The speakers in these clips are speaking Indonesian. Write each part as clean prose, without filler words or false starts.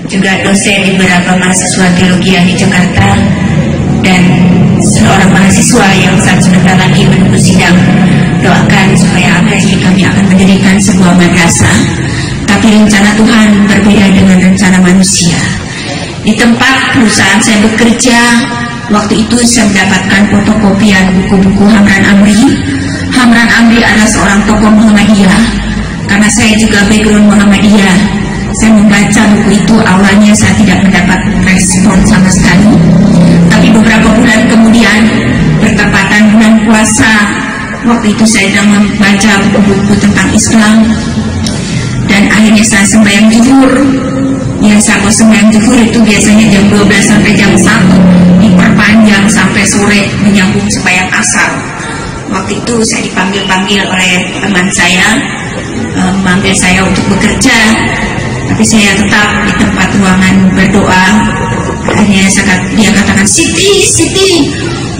juga dosen di beberapa mahasiswa teologi di Jakarta, dan seorang mahasiswa yang saat sebentar lagi menunggu sidang. Doakan supaya hari ini kami akan mendirikan sebuah madrasah, tapi rencana Tuhan berbeda dengan rencana manusia. Di tempat perusahaan saya bekerja, waktu itu saya mendapatkan fotokopian buku-buku Hamran Amri. Hamran Amri adalah seorang tokoh Muhammadiyah. Karena saya juga background Muhammadiyah, saya membaca buku itu. Awalnya saya tidak mendapat respon sama sekali, tapi beberapa bulan kemudian, bertepatan bulan puasa, waktu itu saya sedang membaca buku-buku tentang Islam, dan akhirnya saya sembahyang zuhur. Yang saya sembahyang zuhur itu biasanya jam 12 sampai jam 1, diperpanjang sampai sore menyambung sembahyang asar. Waktu itu saya dipanggil-panggil oleh teman saya, memanggil saya untuk bekerja, tapi saya tetap di tempat ruangan berdoa. Akhirnya dia katakan, Siti.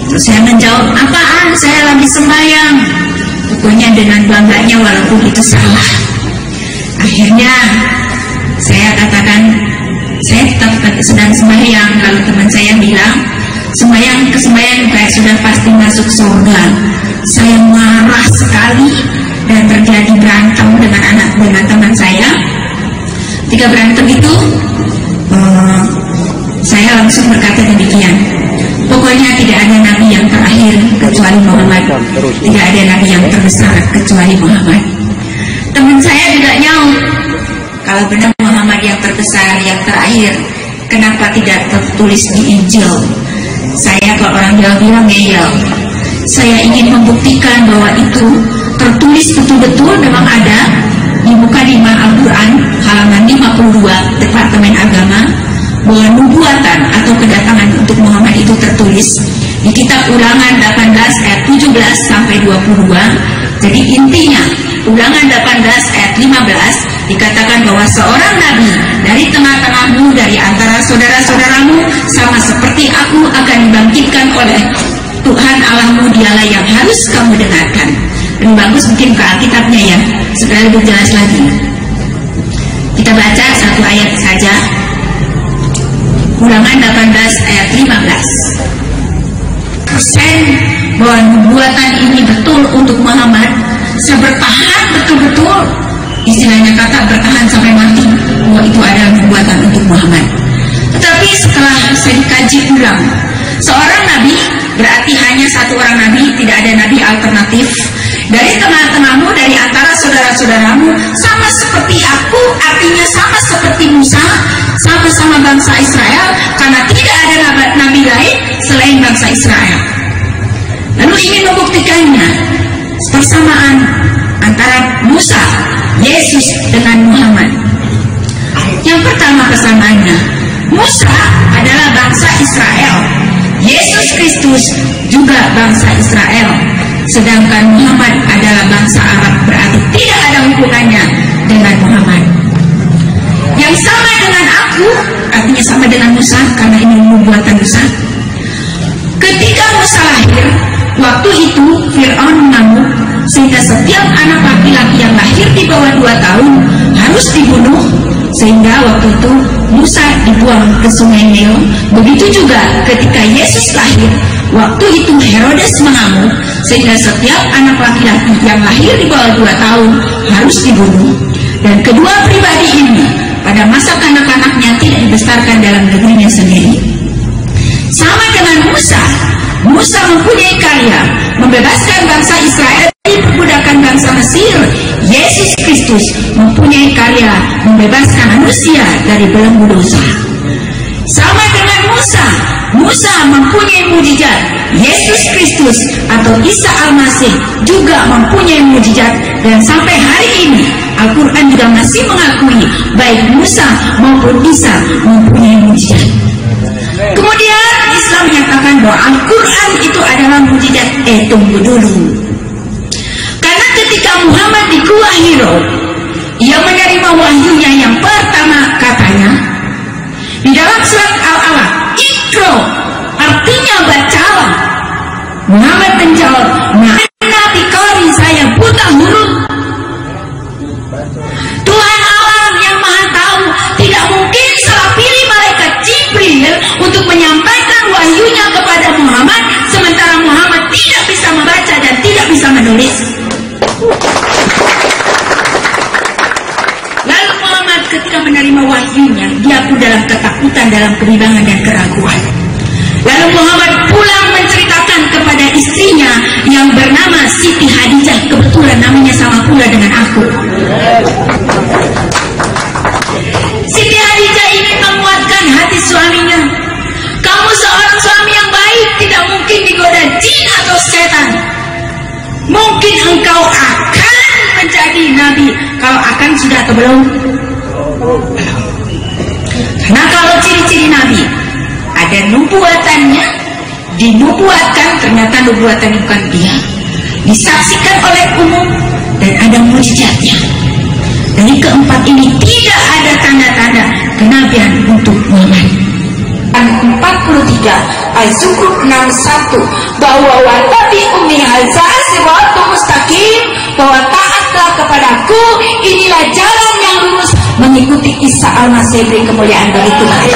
Terus saya menjawab, apaan? Saya lagi sembahyang. Pokoknya dengan bangganya walaupun itu salah. Akhirnya saya katakan, saya tetap sedang sembahyang. Lalu teman saya bilang, sembahyang kayak sudah pasti masuk surga. Saya marah sekali dan terjadi berantem dengan teman saya. Ketika berantem itu, saya langsung berkata demikian, pokoknya tidak ada nabi yang terakhir kecuali Muhammad, tidak ada nabi yang terbesar kecuali Muhammad. Teman saya juga nyaut, kalau benar Muhammad yang terbesar, yang terakhir, kenapa tidak tertulis di Injil? Saya, kalau orang Jawa bilang, ngeyel. Saya ingin membuktikan bahwa itu tertulis betul-betul memang ada di muka 5 Al-Quran, halaman 52, Departemen Agama, bahwa nubuatan atau kedatangan untuk Muhammad itu tertulis di kitab Ulangan 18 ayat 17 sampai 22. Jadi intinya, Ulangan 18 ayat 15 dikatakan bahwa seorang nabi dari tengah-tengahmu, dari antara saudara-saudaramu, sama seperti aku, akan dibangkitkan oleh Tuhan Allahmu, dialah yang harus kamu dengarkan. Lebih bagus mungkin ke Alkitabnya ya, supaya lebih jelas lagi. Kita baca satu ayat saja. Ulangan 18 ayat 15. Bahwa nubuatan ini betul untuk Muhammad. Saya bertahan betul-betul, istilahnya kata bertahan sampai mati, bahwa itu adalah nubuatan untuk Muhammad. Tetapi setelah saya dikaji ulang, seorang nabi berarti hanya satu orang nabi, tidak ada nabi alternatif. Dari tengah-tengahmu, dari antara saudara-saudaramu, sama seperti aku, artinya sama seperti Musa, sama-sama bangsa Israel, karena tidak ada nabi lain selain bangsa Israel. Lalu ingin membuktikannya, persamaan antara Musa, Yesus dengan Muhammad. Yang pertama kesamaannya, Musa adalah bangsa Israel, Yesus Kristus juga bangsa Israel, sedangkan Muhammad adalah bangsa Arab, berarti tidak ada hubungannya dengan Muhammad. Yang sama dengan aku, artinya sama dengan Musa, karena ini nubuatan Musa. Ketika Musa lahir, waktu itu Fir'aun mengamuk, sehingga setiap anak laki-laki yang lahir di bawah 2 tahun harus dibunuh. Sehingga waktu itu Musa dibuang ke sungai Nil. Begitu juga ketika Yesus lahir, waktu itu Herodes mengamuk, sehingga setiap anak laki-laki yang lahir di bawah 2 tahun harus dibunuh. Dan kedua pribadi ini pada masa kanak-kanaknya tidak dibesarkan dalam negerinya sendiri. Sama dengan Musa, Musa mempunyai karya membebaskan bangsa Israel dari perbudakan bangsa Mesir. Yesus Kristus mempunyai karya membebaskan manusia dari belenggu dosa. Sama dengan Musa, Musa mempunyai mujizat. Yesus Kristus atau Isa Al-Masih juga mempunyai mujizat, dan sampai hari ini Al-Quran juga masih mengakui baik Musa maupun Isa mempunyai mujizat. Kemudian Islam menyatakan bahwa Al-Quran itu adalah mujizat. Tunggu dulu. Karena ketika Muhammad di Gua Hiro, ia menerima wahyunya yang pertama, katanya di dalam surat Al-Alaq, Iqra, artinya bacalah. Muhammad menjawab, mana biqari, saya buta huruf. Tuhan alam yang maha tahu tidak mungkin salah pilih. menerima wahyunya, dia pun dalam ketakutan, dalam kebimbangan dan keraguan. Lalu Muhammad pulang menceritakan kepada istrinya yang bernama Siti Hadijah, kebetulan namanya sama pula dengan aku. Siti Hadijah ini menguatkan hati suaminya. Kamu seorang suami yang baik, tidak mungkin digoda jin atau setan. Mungkin engkau akan menjadi nabi. Kalau akan sudah atau belum? Karena kalau ciri-ciri nabi, ada nubuatannya, dinubuatkan, ternyata nubuatan bukan dia, disaksikan oleh umum, dan ada mujizatnya. Dari keempat ini tidak ada tanda-tanda kenabian untuk Muhammad. 43 Az-Zukhruf 61 bahwa watabi ummi hadza siratal mustaqim, bahwa taatlah kepadaku, inilah jalan yang lurus, mengikuti Isa Al-Masih, beri kemuliaan bagi Tuhan.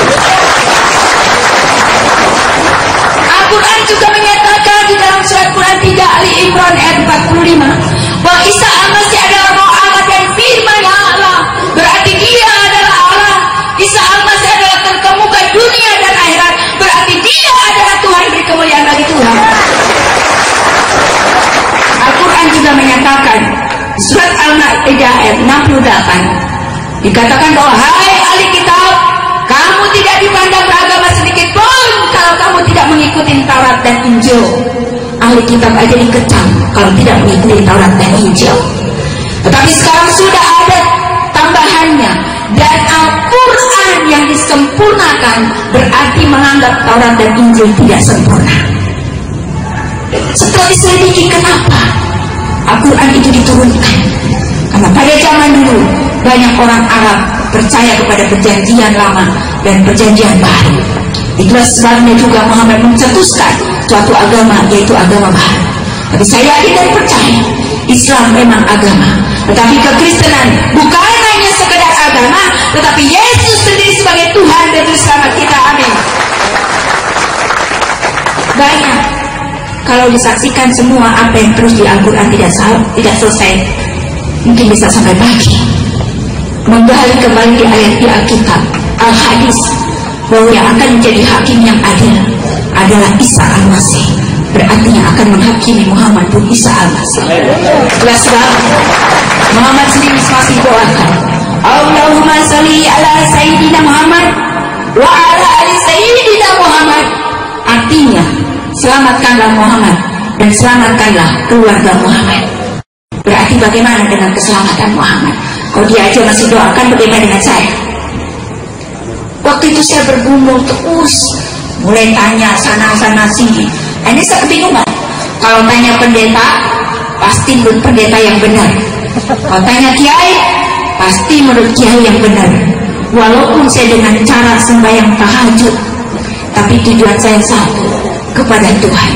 Al-Quran juga menyatakan di dalam surat Quran 3 Ali Imran ayat 45 bahwa Isa Al-Masih adalah Roh Allah dan firman Allah, berarti dia adalah Allah. Isa Al-Masih adalah terkemuka dunia dan akhirat, berarti dia adalah Tuhan, beri kemuliaan bagi Tuhan. Al-Quran juga menyatakan surat Al-Ma'idah ayat 68 dikatakan bahwa hai ahli kitab, kamu tidak dipandang beragama sedikit pun kalau kamu tidak mengikuti Taurat dan Injil. Ahli kitab aja dikecam kalau tidak mengikuti Taurat dan Injil. Tetapi sekarang sudah ada tambahannya, dan Al-Quran yang disempurnakan berarti menganggap Taurat dan Injil tidak sempurna. Setelah diselidiki kenapa Al-Quran itu diturunkan, karena pada zaman dulu banyak orang Arab percaya kepada perjanjian lama dan perjanjian baru. Itulah sebabnya juga Muhammad mencetuskan suatu agama, yaitu agama baru. Tapi saya yakin dan percaya Islam memang agama, tetapi kekristenan bukan hanya sekedar agama, tetapi Yesus sendiri sebagai Tuhan dan Juru Selamat kita. Amin. Banyak kalau disaksikan semua apa yang terus di Al-Quran tidak selesai, mungkin bisa sampai pagi. Menggali kembali di ayat di Alkitab, Al-Hadis, bahwa yang akan menjadi hakim yang adil adalah Isa Al-Masih, berarti yang akan menghakimi Muhammad pun Isa Al-Masih. Itulah sebab Muhammad sendiri masih doakan, Allahumma salli ala Sayyidina Muhammad wa ala ali Sayyidina Muhammad. Artinya, selamatkanlah Muhammad dan selamatkanlah keluarga Muhammad. Berarti bagaimana dengan keselamatan Muhammad? Kalau dia aja masih doakan, bagaimana dengan saya? Waktu itu saya bergumul terus, mulai tanya sana sini. Ini saya kebingungan. Kalau tanya pendeta, pasti menurut pendeta yang benar. Kalau tanya kiai, pasti menurut kiai yang benar. Walaupun saya dengan cara sembahyang tahajud, tapi tujuan saya satu, kepada Tuhan.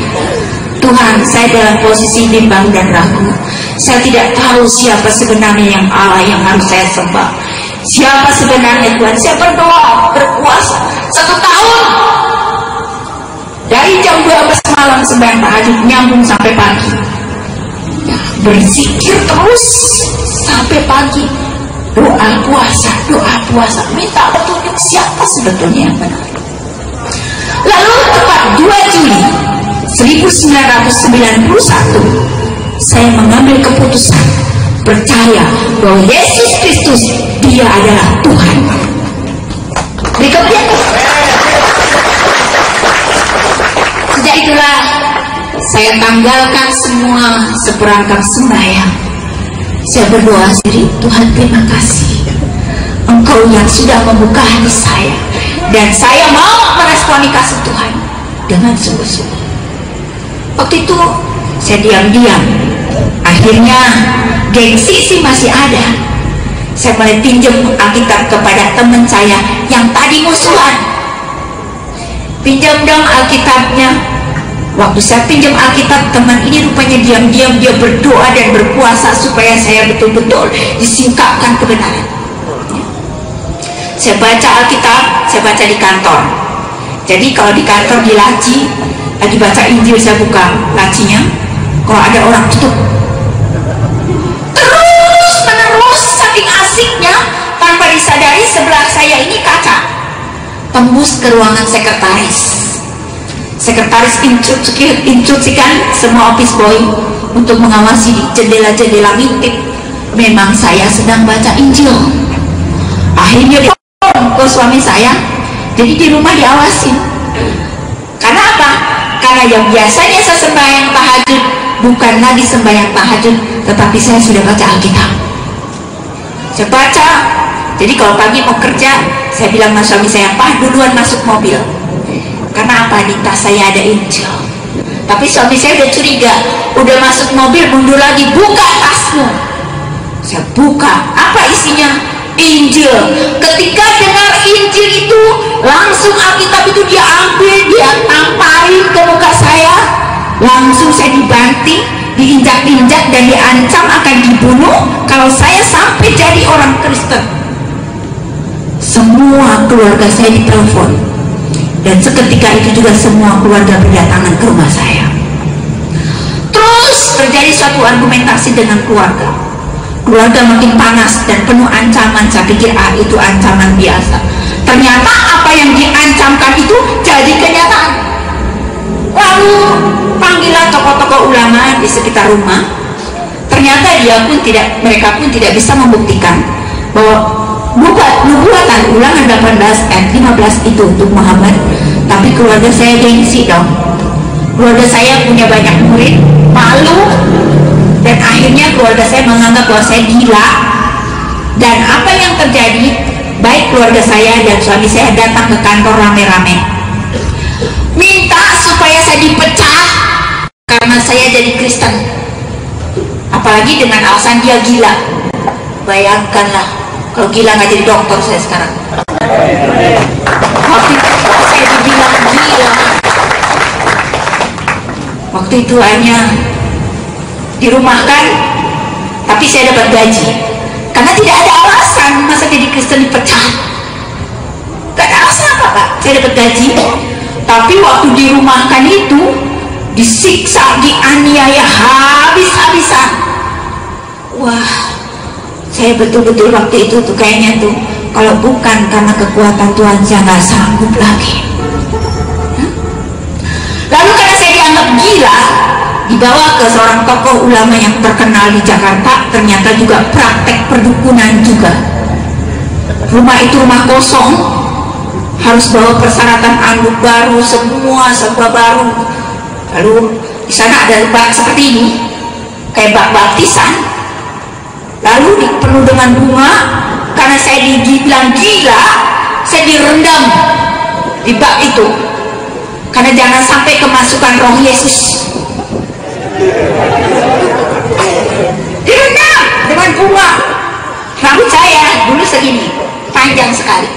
Tuhan, saya dalam posisi bimbang dan ragu. Saya tidak tahu siapa sebenarnya yang Allah yang harus saya sembah. Siapa sebenarnya Tuhan? Saya berdoa, berpuasa 1 tahun. Dari jam 12 malam sembahyang tahajud nyambung sampai pagi. Berzikir terus sampai pagi. Doa puasa, minta petunjuk siapa sebetulnya yang benar. Lalu tepat 2 Juli 1991 saya mengambil keputusan percaya bahwa Yesus Kristus dia adalah Tuhan. Berikutnya, sejak itulah saya tanggalkan semua seperangkap sembahyang. Saya berdoa sendiri, Tuhan terima kasih, Engkau yang sudah membuka hati saya, dan saya mau meresponi kasih Tuhan dengan sungguh-sungguh. Waktu itu saya diam-diam. Akhirnya gengsi sih masih ada. Saya mulai pinjam Alkitab kepada teman saya yang tadi musuhan. Pinjam dong Alkitabnya. Waktu saya pinjam Alkitab, teman ini rupanya diam-diam dia berdoa dan berpuasa supaya saya betul-betul disingkapkan kebenaran. Saya baca Alkitab, saya baca di kantor. Jadi kalau di kantor di laci lagi baca Injil, saya buka lacinya, kalau ada orang tutup terus menerus saking asiknya tanpa disadari sebelah saya ini kaca, tembus ke ruangan sekretaris. Sekretaris instruksikan semua office boy untuk mengawasi di jendela-jendela ngintip. Memang saya sedang baca Injil. Akhirnya ke suami saya, jadi di rumah diawasi. Karena apa? Karena yang biasanya saya sembahyang tahajud bukan lagi sembahyang tahajud, tetapi saya sudah baca Alkitab. Saya baca. Jadi kalau pagi mau kerja, saya bilang sama suami saya, "Pak, duluan masuk mobil." Karena apa? Di tas saya ada Injil. Tapi suami saya udah curiga, udah masuk mobil mundur lagi, "Buka tasmu." Saya buka, apa isinya? Injil. Ketika dengar Injil itu, langsung Alkitab itu dia ambil, dia tamparin ke muka saya. Langsung saya dibanting, diinjak-injak, dan diancam akan dibunuh kalau saya sampai jadi orang Kristen. Semua keluarga saya ditelepon, dan seketika itu juga semua keluarga berdatangan ke rumah saya. Terus terjadi suatu argumentasi dengan keluarga. Keluarga makin panas dan penuh ancaman. Saya pikir itu ancaman biasa. Ternyata apa yang diancamkan itu jadi kenyataan. Lalu panggilan tokoh-tokoh ulama di sekitar rumah. Ternyata mereka pun tidak bisa membuktikan bahwa nubuatan Ulangan 18 ayat 15 itu untuk Muhammad. Tapi keluarga saya gengsi dong. Keluarga saya punya banyak murid, malu, dan akhirnya keluarga saya menganggap bahwa saya gila. Dan apa yang terjadi, baik keluarga saya dan suami saya datang ke kantor rame-rame, minta supaya saya dipecat karena saya jadi Kristen, apalagi dengan alasan dia gila. Bayangkanlah kalau gila nggak jadi dokter saya sekarang. Waktu itu saya dibilang gila. Waktu itu hanya dirumahkan, tapi saya dapat gaji karena tidak ada alasan masa jadi Kristen dipecat. Gak ada alasan apa, Pak. Saya dapat gaji, tapi waktu dirumahkan itu disiksa, dianiaya habis-habisan. Wah, saya betul-betul waktu itu tuh kayaknya tuh, kalau bukan karena kekuatan Tuhan saya nggak sanggup lagi. Lalu karena saya dianggap gila, dibawa ke seorang tokoh ulama yang terkenal di Jakarta. Ternyata juga praktek perdukunan juga. Rumah itu rumah kosong, harus bawa persyaratan anduk baru, semua serba baru. Lalu di sana ada bak seperti ini, kayak bak baptisan. Lalu penuh dengan bunga. Karena saya dibilang gila, saya direndam di bak itu, karena jangan sampai kemasukan roh Yesus. Direndam dengan bunga. Rambut saya dulu segini, panjang sekali.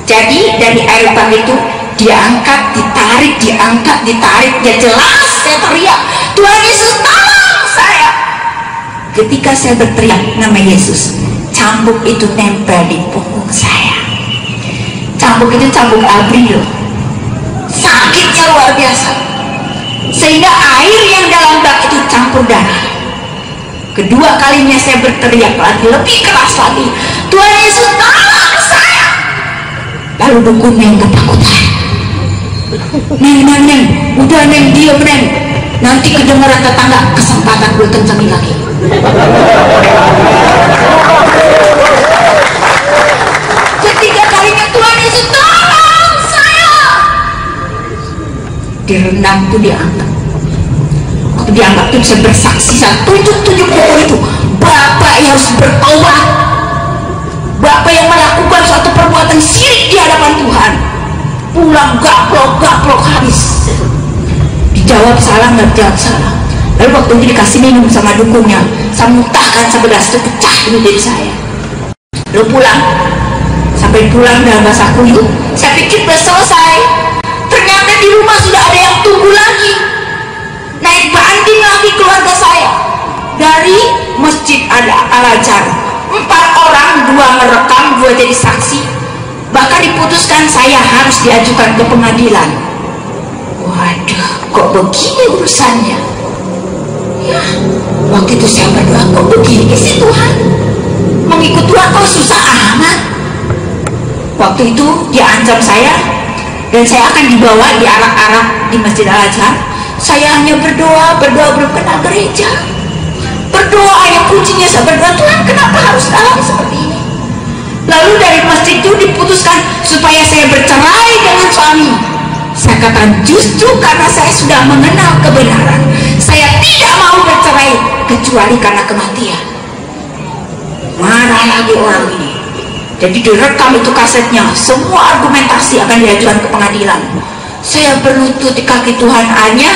Jadi dari air bak itu diangkat, ditarik, diangkat, ditarik. Ya jelas saya teriak, "Tuhan Yesus, tolong saya!" Ketika saya berteriak nama Yesus, cambuk itu nempel di punggung saya. Cambuk itu cambuk abri loh. Sakitnya luar biasa, sehingga air yang dalam bak itu campur darah. Kedua kalinya saya berteriak lagi, lebih keras lagi, "Tuhan Yesus, tolong saya!" Lalu dukun yang ketakutan, Neng, udah Neng, diam Neng, nanti kedengaran tetangga, kesempatan gue kencengin lagi." Ketiga kalinya, "Tuhan Yesus, tolong saya!" Direndam tuh diangkat. Waktu diangkat tuh bisa bersaksi, saya tunjuk dukun itu, "Bapak yang harus bertobat, Bapak yang melakukan suatu perbuatan syirik di hadapan Tuhan." Pulang gaplok habis. Dijawab salah, nggak dijawab salah. Lalu waktu itu dikasih minum sama dukunnya, saya muntahkan sebelas itu, pecah di diri saya. Lalu pulang, sampai pulang dalam bahasa kuyup, saya pikir udah selesai. Ternyata di rumah sudah ada yang tunggu lagi. Naik banding lagi keluarga saya. Dari masjid ada Al-Azhar, 4 orang, 2 merekam, 2 jadi saksi. Bahkan diputuskan saya harus diajukan ke pengadilan. Waduh, kok begini urusannya ya. Waktu itu saya berdoa, kok begini sih Tuhan, mengikut Tuhan kok susah amat. Waktu itu dia ancam saya, dan saya akan dibawa diarak-arak di Masjid Al-Azhar. Saya hanya berdoa belum kenal gereja. Berdoa ayat kuncinya, saya berdoa, Tuhan kenapa harus dalam seperti ini. Lalu dari masjid itu diputuskan supaya saya bercerai dengan suami. Saya katakan justru karena saya sudah mengenal kebenaran, saya tidak mau bercerai kecuali karena kematian. Marah lagi orang ini. Jadi direkam itu kasetnya, semua argumentasi akan diajukan ke pengadilan. Saya berlutut di kaki Tuhan hanya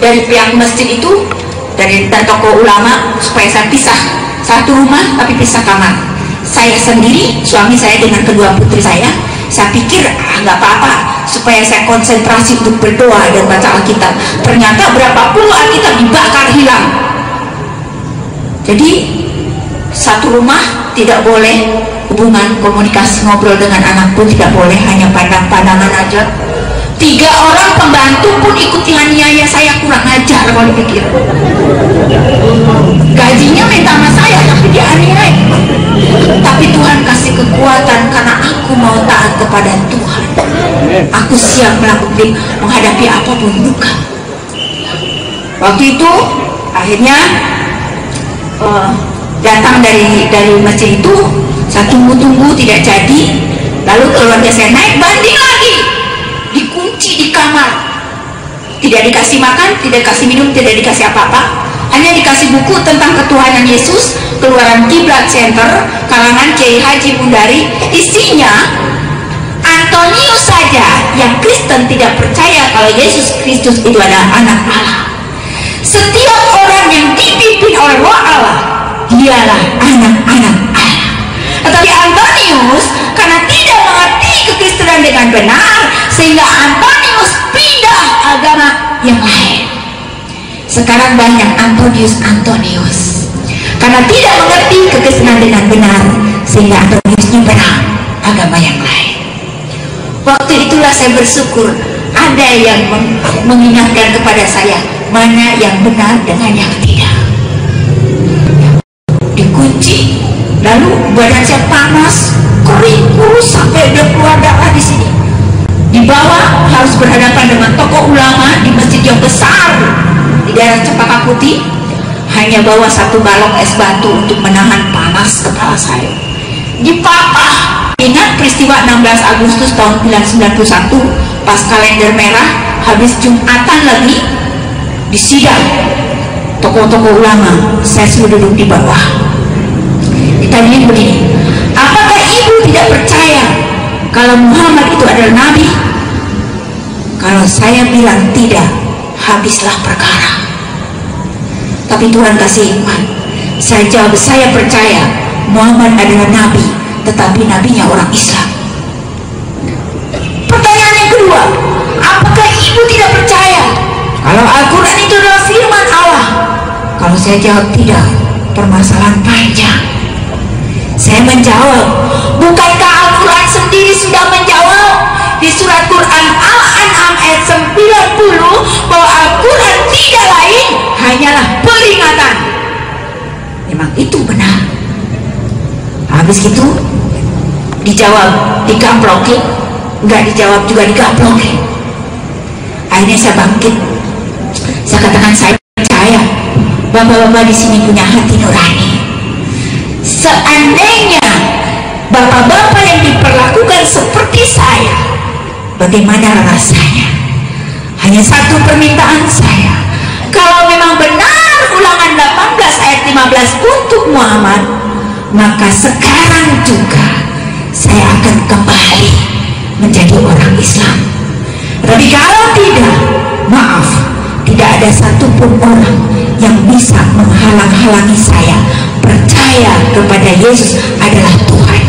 dari pihak masjid itu, dari tokoh ulama, supaya saya pisah satu rumah tapi pisah kamar. Saya sendiri, suami saya dengan kedua putri saya pikir nggak apa-apa supaya saya konsentrasi untuk berdoa dan baca Alkitab. Ternyata berapa puluh Alkitab dibakar hilang. Jadi satu rumah tidak boleh, hubungan komunikasi ngobrol dengan anak pun tidak boleh, hanya pandang-pandangan aja. 3 orang pembantu pun ikuti aniaya saya, kurang ajar kalau dipikir. Gajinya minta sama saya tapi dia aniaya. Tapi Tuhan kasih kekuatan karena aku mau taat kepada Tuhan. Aku siap menghadapi apapun duka. Waktu itu akhirnya datang dari masjid itu, saya tunggu tidak jadi. Lalu keluarga saya naik banding lagi, dikunci di kamar, tidak dikasih makan, tidak dikasih minum, tidak dikasih apa-apa, hanya dikasih buku tentang ketuhanan Yesus, Keluaran Kiblat Center, karangan Kiai Haji Mundari. Isinya Antonius saja yang Kristen tidak percaya kalau Yesus Kristus itu adalah anak Allah. Setiap orang yang dipimpin oleh Roh Allah, dialah anak-anak Allah. Tetapi Antonius karena tidak mengerti kekristenan dengan benar, sehingga Antonius pindah agama yang lain. Sekarang banyak Antonius karena tidak mengerti kekristenan dengan benar, sehingga Antonius nyimpen agama yang lain. Waktu itulah saya bersyukur ada yang mengingatkan kepada saya mana yang benar dengan yang tidak. Dikunci, lalu badan saya panas, kering, kurus sampai udah keluar darah di sini. Di bawah harus berhadapan dengan tokoh ulama di masjid yang besar di daerah Cempaka Putih, hanya bawa 1 galon es batu untuk menahan panas kepala saya. Dipapah. Ingat peristiwa 16 Agustus tahun 1991 pas kalender merah, habis Jumatan lagi disidang tokoh-tokoh ulama, saya sudah duduk di bawah. Ditanya begini, apakah ibu tidak percaya kalau Muhammad itu adalah nabi? Kalau saya bilang tidak, habislah perkara. Tapi Tuhan kasih hikmat. Saya jawab, saya percaya Muhammad adalah nabi, tetapi nabinya orang Islam. Pertanyaan yang kedua, apakah ibu tidak percaya kalau Al-Quran itu adalah firman Allah? Kalau saya jawab tidak, permasalahan panjang. Saya menjawab, bukankah Al-Quran sendiri sudah menjawab di surat Quran Al-An'am ayat 90 bahwa Al-Quran tidak lain hanyalah peringatan. Memang itu benar. Habis itu dijawab, digaplokin, nggak dijawab juga digaplokin. Akhirnya saya bangkit, saya katakan saya percaya bapak-bapak di sini punya hati nurani. Seandainya bapak-bapak yang diperlakukan seperti saya, bagaimana rasanya? Hanya satu permintaan saya, kalau memang benar Ulangan 18 ayat 15 untuk Muhammad, maka sekarang juga saya akan kembali menjadi orang Islam. Tapi kalau tidak, maaf, tidak ada satupun orang yang bisa menghalang-halangi saya percaya kepada Yesus adalah Tuhan.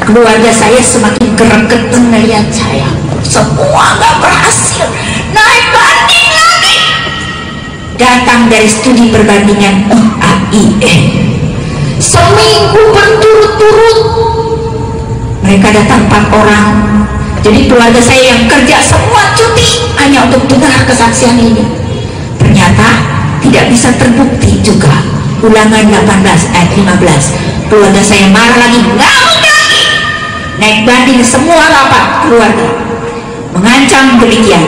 Keluarga saya semakin gregetan melihat saya. Semua nggak berhasil, naik banding lagi. Datang dari studi perbandingan UAIN, seminggu berturut-turut mereka datang 4 orang. Jadi keluarga saya yang kerja semua cuti hanya untuk dengar kesaksian ini. Ternyata tidak bisa terbukti juga Ulangan 18 ayat 15. Keluarga saya marah lagi, ngamuk lagi, naik banding semua rapat keluarga, mengancam demikian,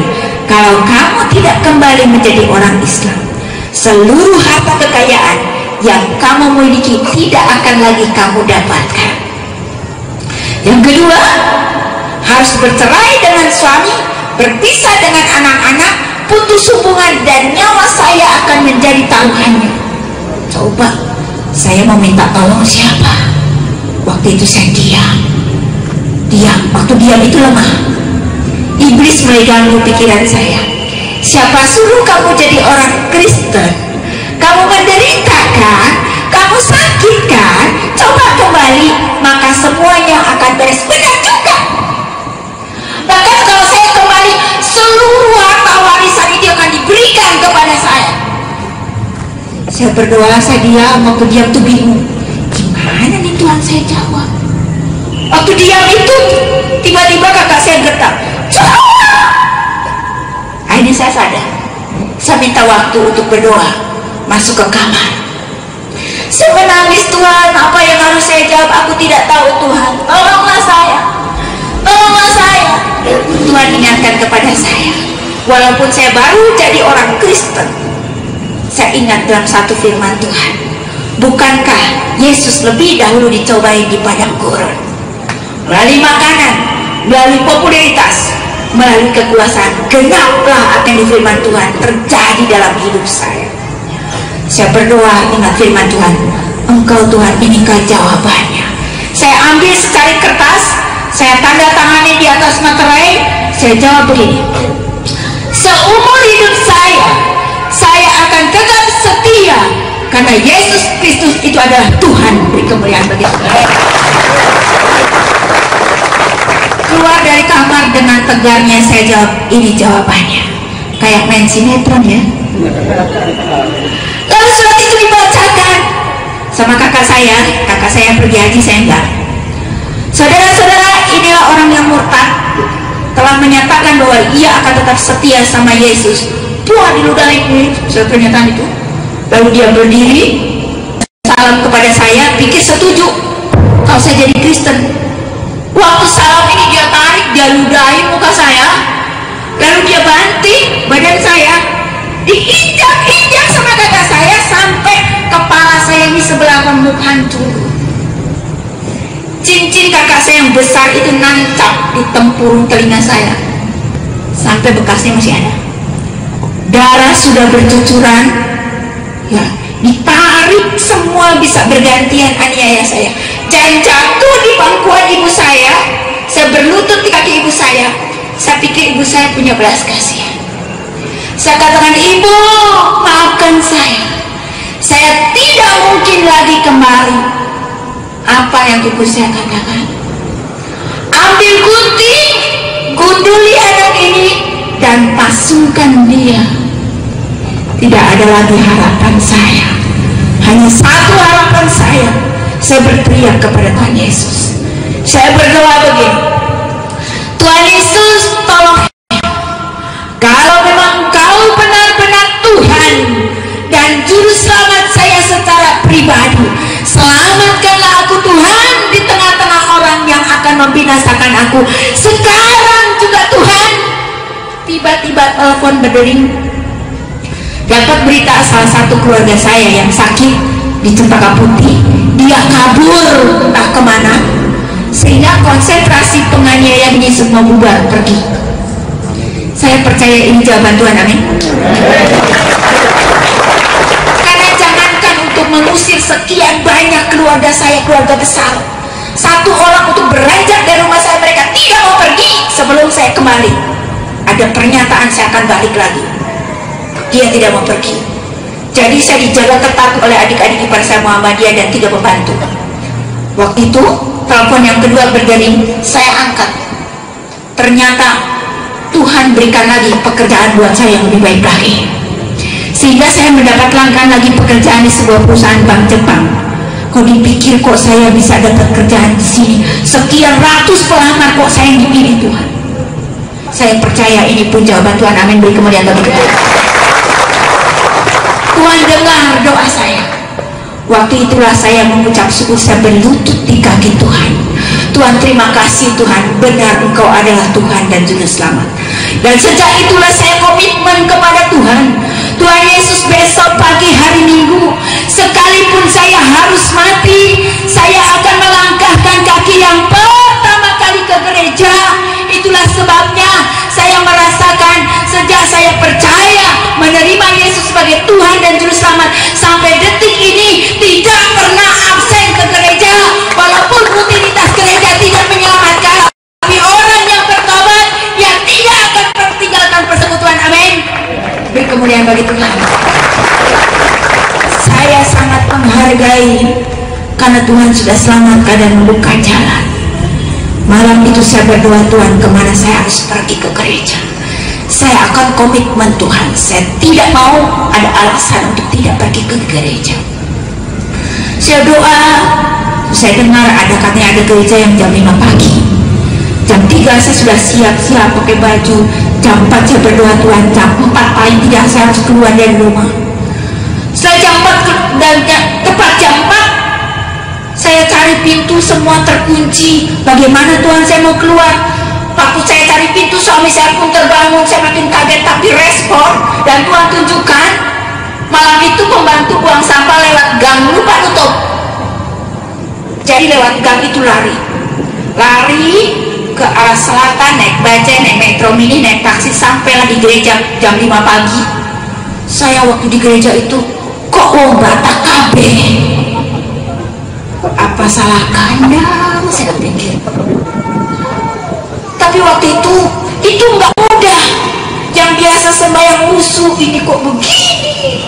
kalau kamu tidak kembali menjadi orang Islam, seluruh harta kekayaan yang kamu miliki tidak akan lagi kamu dapatkan. Yang kedua, harus bercerai dengan suami, berpisah dengan anak-anak, putus hubungan, dan nyawa saya akan menjadi taruhannya. Coba saya mau minta tolong siapa? Waktu itu saya diam. Waktu diam itu lemah. Iblis mulai ganggu pikiran saya. Siapa suruh kamu jadi orang Kristen? Kamu menderita kan? Kamu sakit kan? Coba kembali, maka semuanya akan beres. Benar juga. Bahkan kalau saya kembali, seluruh harta warisan itu akan diberikan kepada saya. Saya berdoa, saya diam. Waktu diam tuh bingung, gimana nih Tuhan saya jawab. Waktu diam itu tiba-tiba kakak saya getar, akhirnya saya sadar. Saya minta waktu untuk berdoa, masuk ke kamar. Saya menangis, Tuhan, apa yang harus saya jawab? Aku tidak tahu, Tuhan, tolonglah saya, tolonglah saya. Tuhan ingatkan kepada saya, walaupun saya baru jadi orang Kristen, saya ingat dalam satu firman Tuhan, bukankah Yesus lebih dahulu dicobai di padang gurun, melalui makanan, melalui popularitas, melalui kekuasaan, genaplah akan di firman Tuhan terjadi dalam hidup saya. Saya berdoa dengan firman Tuhan, Engkau Tuhan, inikah jawabannya. Saya ambil secari kertas, saya tanda tangani di atas materai, saya jawab begini, seumur hidup saya akan tetap setia, karena Yesus Kristus itu adalah Tuhan. Beri kemuliaan bagi Tuhan. Keluar dari kamar dengan tegarnya saya jawab, ini jawabannya. Kayak main sinetron ya. Lalu surat itu dibacakan sama kakak saya pergi haji, saya enggak. Saudara-saudara, inilah orang yang murtad, telah menyatakan bahwa ia akan tetap setia sama Yesus. Tuhan diludahi surat pernyataan itu. Lalu dia berdiri, salam kepada saya, pikir setuju kalau saya jadi Kristen. Waktu salam ini dia tarik, dia ludahi muka saya, lalu dia banting badan saya, diinjak-injak sama kakak saya sampai kepala saya ini sebelah remuk hancur. Cincin kakak saya yang besar itu nancap di tempurung telinga saya sampai bekasnya masih ada. Darah sudah bercucuran, ya, ditarik semua, bisa bergantian aniaya saya. Dan jatuh di pangkuan ibu saya berlutut di kaki ibu saya. Saya pikir ibu saya punya belas kasihan. Saya katakan, Ibu, maafkan saya tidak mungkin lagi kembali. Apa yang ibu saya katakan? Ambil gunting, gunduli anak ini, dan pasungkan dia. Tidak ada lagi harapan saya, hanya satu harapan saya. Saya berteriak kepada Tuhan Yesus. Saya berdoa begini, Tuhan Yesus, tolong, kalau memang Engkau benar-benar Tuhan dan Juru Selamat saya secara pribadi, selamatkanlah aku Tuhan di tengah-tengah orang yang akan membinasakan aku. Sekarang juga Tuhan. Tiba-tiba telepon berdering, dapat berita salah satu keluarga saya yang sakit di Cempaka Putih, dia kabur entah kemana, sehingga konsentrasi penganiayaan ini semua bubar pergi. Saya percaya ini jawaban Tuhan, amin. Karena jangankan untuk mengusir sekian banyak keluarga saya, keluarga besar, satu orang untuk beranjak dari rumah saya, mereka tidak mau pergi sebelum saya kembali. Ada pernyataan saya akan balik lagi, dia tidak mau pergi. Jadi saya dijaga ketat oleh adik-adik ipar saya Muhammadiyah dan 3 pembantu. Waktu itu telepon yang kedua berdering, saya angkat. Ternyata Tuhan berikan lagi pekerjaan buat saya yang lebih baik lagi, sehingga saya mendapatkan lagi pekerjaan di sebuah perusahaan bank Jepang. Kok dipikir kok saya bisa dapat kerjaan di sini, sekian ratus pelamar kok saya yang dipilih Tuhan. Saya percaya ini pun jawaban Tuhan, amin. Beri kemuliaan bagi Tuhan. Tuhan dengar doa saya. Waktu itulah saya mengucap syukur, saya berlutut di kaki Tuhan. Tuhan, terima kasih Tuhan, benar Engkau adalah Tuhan dan Juru Selamat. Dan sejak itulah saya komitmen kepada Tuhan. Tuhan Yesus, besok pagi hari Minggu, sekalipun saya harus mati, saya akan melangkahkan kaki yang pertama kali ke gereja. Itulah sebabnya saya merasakan sejak saya percaya menerima Yesus sebagai Tuhan dan Juru Selamat, sampai detik ini tidak pernah absen ke gereja. Walaupun rutinitas gereja tidak menyelamatkan, tapi orang yang bertobat yang tidak akan meninggalkan persekutuan. Amin. Beri kemuliaan bagi Tuhan. Saya sangat menghargai karena Tuhan sudah selamatkan dan membuka jalan. Malam itu saya berdoa, Tuhan, kemana saya harus pergi ke gereja? Saya akan komitmen Tuhan, saya tidak mau ada alasan untuk tidak pergi ke gereja. Saya doa, saya dengar katanya ada gereja yang jam 5 pagi. Jam 3 saya sudah siap-siap pakai baju. Jam 4 saya berdoa, Tuhan, jam 4 paling tidak saya harus keluar dari rumah. Setelah jam 4 dan tepat jam 4 saya cari pintu, semua terkunci. Bagaimana Tuhan, saya mau keluar? Waktu saya cari pintu, suami saya pun terbangun. Saya makin kaget, tapi respon. Dan Tuhan tunjukkan, malam itu pembantu buang sampah lewat gang, lupa tutup. Jadi lewat gang itu lari ke arah selatan, naik bajai, naik metro mini, naik taksi, sampailah di gereja jam 5 pagi. Saya waktu di gereja itu, kok wong Batak kabeh? Apa salah kandang? Saya pikir. Tapi waktu itu nggak mudah. Yang biasa sembahyang musuh, ini kok begini.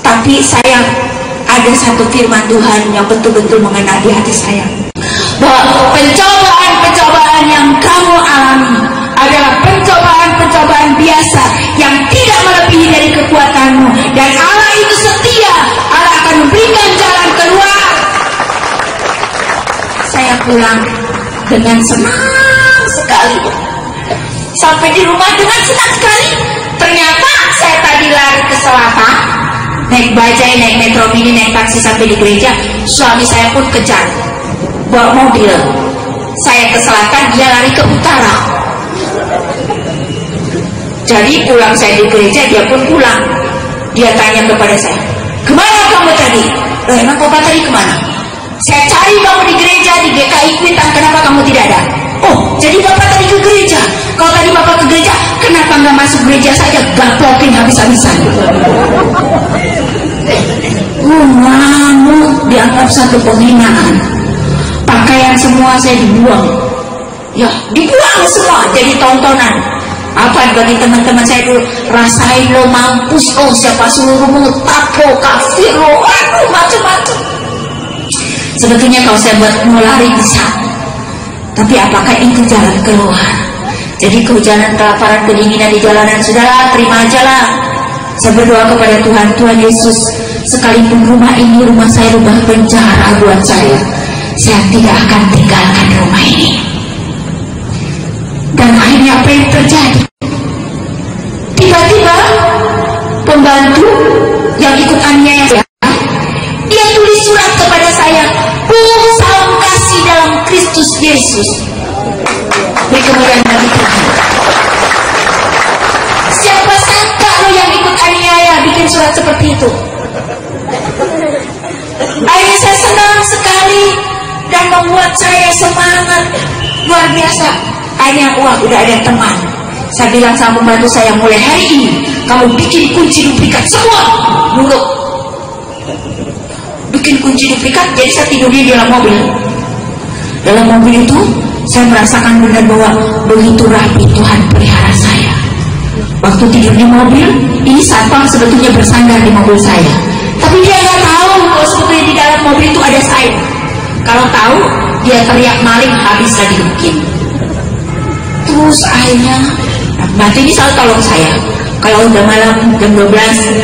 Tapi saya ada satu firman Tuhan yang betul-betul mengena di hati saya, bahwa pencobaan-pencobaan yang kamu alami adalah pencobaan-pencobaan biasa yang tidak melebihi dari kekuatanmu, dan Allah itu setia. Allah akan memberikan jalan keluar. Saya pulang dengan senang sekali. Sampai di rumah dengan senang sekali. Ternyata saya tadi lari ke selatan, naik bajai, naik metro mini, naik taksi sampai di gereja. Suami saya pun kejar, bawa mobil. Saya ke selatan, dia lari ke utara. Jadi pulang saya di gereja, dia pun pulang. Dia tanya kepada saya, kemana kamu tadi? Loh, emang Bapak tadi kemana? Saya cari kamu di gereja, di GKI Kuitang, kenapa kamu tidak ada? Oh, jadi Bapak tadi ke gereja. Kalau tadi Bapak ke gereja, kenapa nggak masuk gereja saja, gaplokin habis-habisan? Ngamuk, dianggap satu penghinaan. Pakaian semua saya dibuang. Ya, dibuang semua, jadi tontonan. Apa bagi teman-teman saya dulu, rasain lo mampus, oh siapa suruhmu, tapo, kafir lo, aduh macam-macam. Sebetulnya kalau saya buat mau lari bisa, tapi apakah itu jalan keluar? Jadi kehujanan, kelaparan, kedinginan di jalanan, sudahlah, terima aja lah. Saya berdoa kepada Tuhan, Tuhan Yesus, sekalipun rumah ini, rumah saya rumah penjara buat saya tidak akan tinggalkan rumah ini. Dan akhirnya apa yang terjadi? Tiba-tiba pembantu yang ikut aniaya saya, dia tulis surat kepada saya, salam kasih dalam Kristus Yesus. Beri kemuliaan bagi Tuhan. Siapa sangka lo yang ikut aniaya bikin surat seperti itu? Akhirnya saya senang sekali dan membuat saya semangat luar biasa. Akhirnya wah, udah ada teman. Saya bilang sama pembantu saya, mulai hari ini kamu bikin kunci duplikat semua dulu. Bikin kunci duplikat, jadi saya tidur di dalam mobil. Dalam mobil itu saya merasakan benar bahwa begitu rapi Tuhan pelihara saya. Waktu tidur di mobil, ini satpam sebetulnya bersandar di mobil saya, tapi dia nggak tahu kalau sebetulnya di dalam mobil itu ada saya. Kalau tahu, dia teriak maling, habis lagi dibikin. Terus akhirnya bantu ini selalu tolong saya. Kalau udah malam jam 12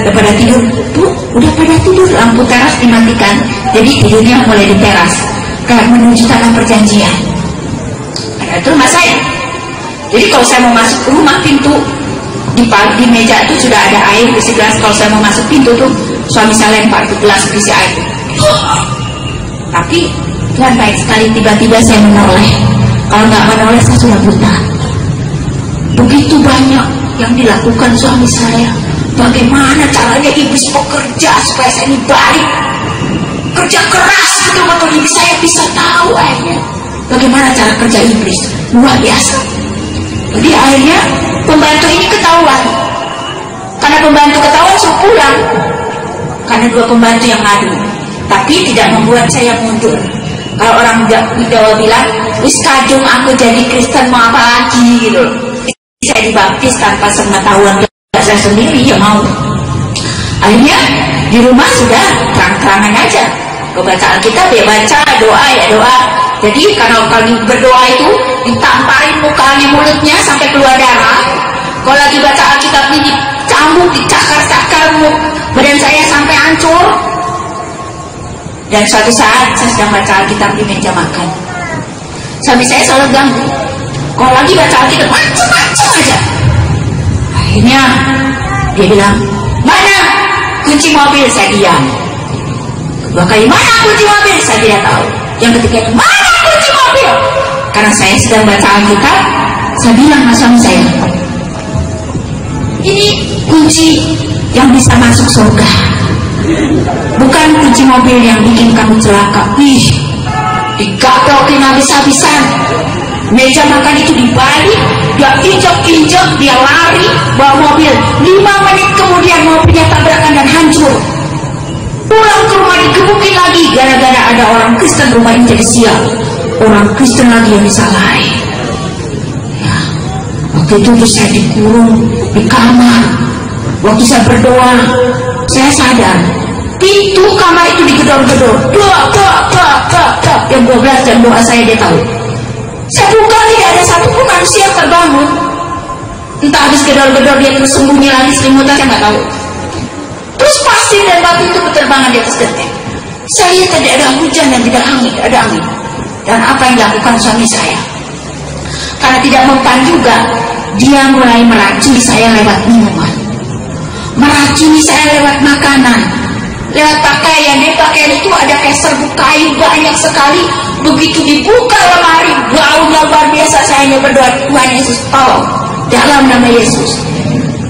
udah pada tidur, Bu, udah pada tidur, lampu teras dimatikan. Jadi tidurnya mulai di teras, kayak menuju tanah perjanjian. Nah, itu rumah saya. Jadi kalau saya mau masuk rumah, pintu di meja itu sudah ada air isi gelas. Kalau saya mau masuk pintu tuh, suami saya lempar tuh gelas isi air. Tapi Tuhan baik sekali, tiba-tiba saya menoleh. Kalau nggak menoleh saya sudah buta. Begitu banyak yang dilakukan suami saya. Bagaimana caranya iblis bekerja supaya saya ini balik. Kerja keras betul-betul, ini saya bisa tahu akhirnya bagaimana cara kerja iblis. Luar biasa. Jadi akhirnya pembantu ini ketahuan. Karena pembantu ketahuan, suruh pulang. Karena dua pembantu yang ngadu. Tapi tidak membuat saya mundur. Kalau orang Jawa bilang, wis kadung aku jadi Kristen, mau apa lagi gitu. Saya dibaptis tanpa sepengetahuan saya sendiri, ya mau. Akhirnya di rumah sudah terang-terangan aja. Kalau baca Alkitab ya baca, doa ya doa. Jadi kalau berdoa itu ditamparin mukanya, mulutnya sampai keluar darah. Kalau lagi baca Alkitab ini dicambuk, dicakar-cakar, badan saya sampai hancur. Dan suatu saat saya sedang baca Alkitab di meja makan. Suami saya selalu ganggu. Kalau lagi baca Alkitab macam-macam aja. Akhirnya dia bilang, mana kunci mobil? Saya diam. Kedua kali, mana kunci mobil? Saya tidak tahu. Yang ketiga, mana kunci mobil? Karena saya sedang baca Alkitab, saya bilang sama suami saya, ini kunci yang bisa masuk surga, bukan kunci mobil yang bikin kamu celaka. Ih, digablokin habis-habisan. Meja makan itu dibalik, dia injak-injak, dia lari, bawa mobil. 5 menit kemudian mobilnya tabrakan dan hancur. Pulang ke rumah digebukin lagi, gara-gara ada orang Kristen, rumah ini jadi sial. Orang Kristen lagi yang disalahin. Ya, waktu itu saya dikurung di kamar. Waktu saya berdoa, saya sadar pintu kamar itu digedor-gedor. Jam 12 jam doa saya dia tahu. Saya buka, tidak ada satupun manusia terbangun. Entah habis gedor-gedor dia terus sembunyi lagi selimutnya, saya nggak tahu. Terus pasir dan batu itu berterbangan di atas genteng. Saya lihat tidak ada hujan dan tidak ada angin. Dan apa yang dilakukan suami saya? Karena tidak mempan juga, dia mulai meracuni saya lewat minuman, meracuni saya lewat makanan, lewat pakaian. Di pakaian itu ada kayak serbuk kayu banyak sekali. Begitu dibuka lemari, baunya luar biasa. Saya hanya berdoa, Tuhan Yesus tolong, dalam nama Yesus.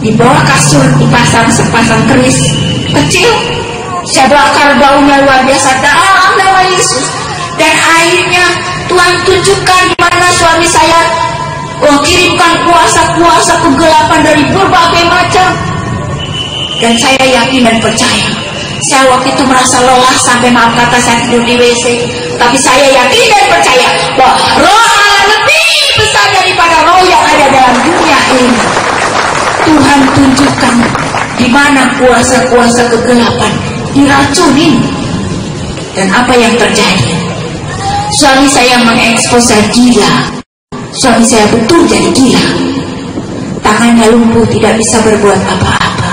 Di bawah kasur dipasang sepasang keris kecil, saya bakar, baunya luar biasa, dalam nama Yesus. Dan akhirnya Tuhan tunjukkan di mana suami saya kirimkan kuasa-kuasa kegelapan dari berbagai macam. Dan saya yakin dan percaya. Saya waktu itu merasa lelah sampai maaf kata saya tidur di WC. Tapi saya yakin dan percaya bahwa roh Allah lebih besar daripada roh yang ada dalam dunia ini. Tuhan tunjukkan di mana kuasa-kuasa kegelapan diracunin. Dan apa yang terjadi? Suami saya mengekspos saya gila. Suami saya betul jadi gila. Tangannya lumpuh, tidak bisa berbuat apa-apa.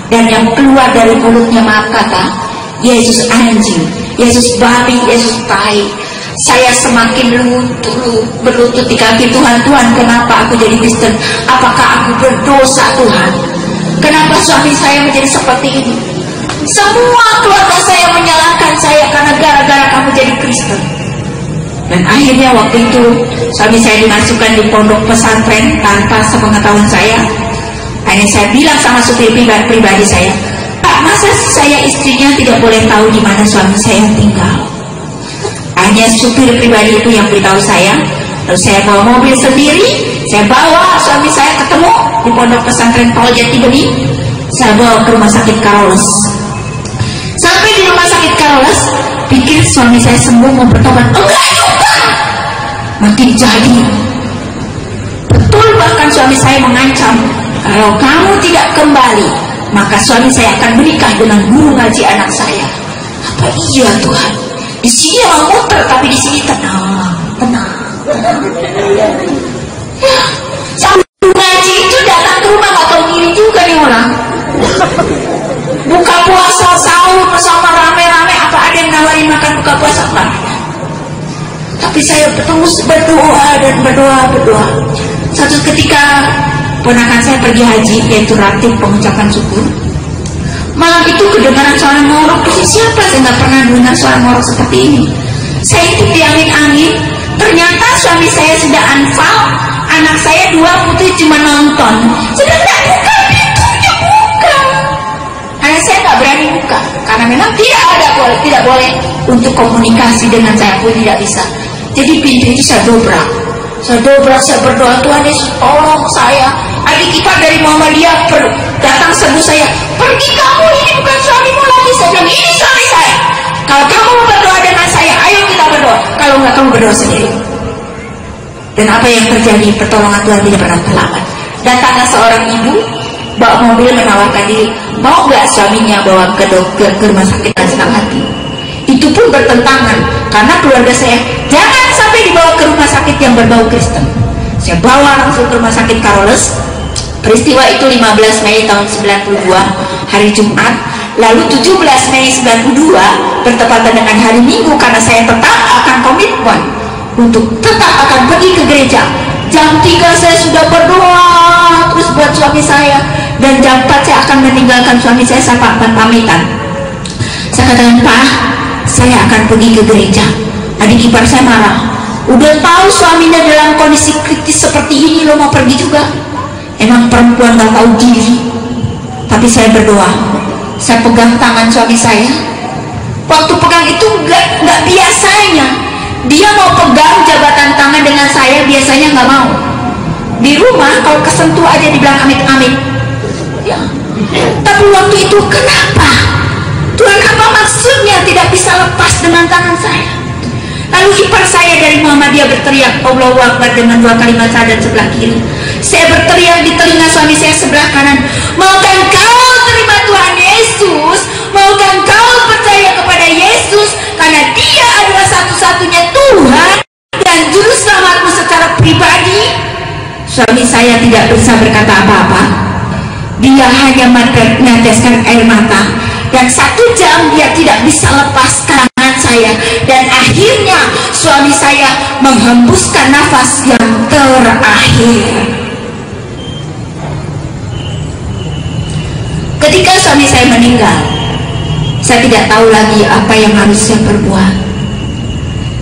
Dan yang keluar dari mulutnya, maaf kata, Yesus anjing, Yesus babi, Yesus tai. Saya semakin berlutut di kaki Tuhan. Tuhan, kenapa aku jadi Kristen? Apakah aku berdosa, Tuhan? Kenapa suami saya menjadi seperti ini? Semua keluarga saya menyalahkan saya karena gara-gara kamu jadi Kristen. Dan akhirnya waktu itu suami saya dimasukkan di pondok pesantren tanpa sepengetahuan saya. Hanya saya bilang sama supir pribadi saya, Pak, masa saya istrinya tidak boleh tahu di mana suami saya tinggal? Hanya supir pribadi itu yang beritahu saya. Lalu saya bawa mobil sendiri, saya bawa suami saya ketemu di pondok pesantren Tol Jati Bening. Saya bawa ke rumah sakit Karoles. Sampai di rumah sakit Karoles, pikir suami saya sembuh, mau bertobat. Enggak juga, makin jadi. Betul, bahkan suami saya mengancam, kalau kamu tidak kembali, maka suami saya akan menikah dengan guru ngaji anak saya. Apa iya Tuhan? Di sini orang muter, tapi di sini tenang. Ya, guru ngaji itu datang ke rumah nggak tahu diri juga nih orang. Buka puasa sahur bersama rame-rame, apa ada yang nawarin makan buka puasa? Enggak. Tapi saya terus berdoa dan berdoa. Suatu ketika ponakan saya pergi haji, yaitu ratib pengucapan syukur. Malam itu kedengaran suara ngorok. Siapa? Saya nggak pernah dengar suara ngorok seperti ini. Saya itu diangin-angin. Ternyata suami saya sudah anfal. Anak saya 2 putri cuma nonton. Sudah tidak buka pintunya, buka. Anak saya nggak berani buka karena memang tidak boleh untuk komunikasi dengan saya pun tidak bisa. Jadi pintu itu saya dobrak, saya berdoa, Tuhan Yesus tolong saya. Adik ipar dari Muhammadiyah datang serbu saya, pergi kamu, ini bukan suamimu lagi. Saya bilang, ini suami saya. Kalau kamu mau berdoa dengan saya, ayo kita berdoa. Kalau enggak, kamu berdoa sendiri. Dan apa yang terjadi, pertolongan Tuhan tidak pernah terlambat. Datanglah seorang ibu bawa mobil menawarkan diri, mau nggak suaminya bawa ke dokter, ke rumah sakit dan senang hati. Itu pun bertentangan karena keluarga saya jangan sampai dibawa ke rumah sakit yang berbau Kristen. Saya bawa langsung ke rumah sakit Carolus. Peristiwa itu 15 Mei tahun 92, hari Jumat. Lalu 17 Mei 92 bertepatan dengan hari Minggu, karena saya tetap akan komitmen untuk tetap akan pergi ke gereja. Jam 3 saya sudah berdoa terus buat suami saya, dan jam 4 saya akan meninggalkan suami saya pamitan. Saya katakan, Pak, saya akan pergi ke gereja. Adik ipar saya marah, udah tahu suaminya dalam kondisi kritis seperti ini, lo mau pergi juga? Emang perempuan gak tahu diri. Tapi saya berdoa, saya pegang tangan suami saya. Waktu pegang itu nggak biasanya. Dia mau pegang jabatan tangan dengan saya, biasanya nggak mau. Di rumah kalau kesentuh aja dibilang amit-amit. Ya. Tapi waktu itu kenapa? Tuhan, apa maksudnya tidak bisa lepas dengan tangan saya? Lalu ipar saya dari Muhammadiyah berteriak, Allahu Akbar, dengan 2 kalimat syahadat sebelah kiri. Saya berteriak di telinga suami saya sebelah kanan, maukah kau terima Tuhan Yesus? Maukah kau percaya kepada Yesus? Karena Dia adalah satu-satunya Tuhan dan Juru Selamatmu secara pribadi. Suami saya tidak bisa berkata apa-apa. Dia hanya meneteskan air mata, dan 1 jam dia tidak bisa lepas tangan saya, dan akhirnya suami saya menghembuskan nafas yang terakhir. Ketika suami saya meninggal, saya tidak tahu lagi apa yang harus saya perbuat.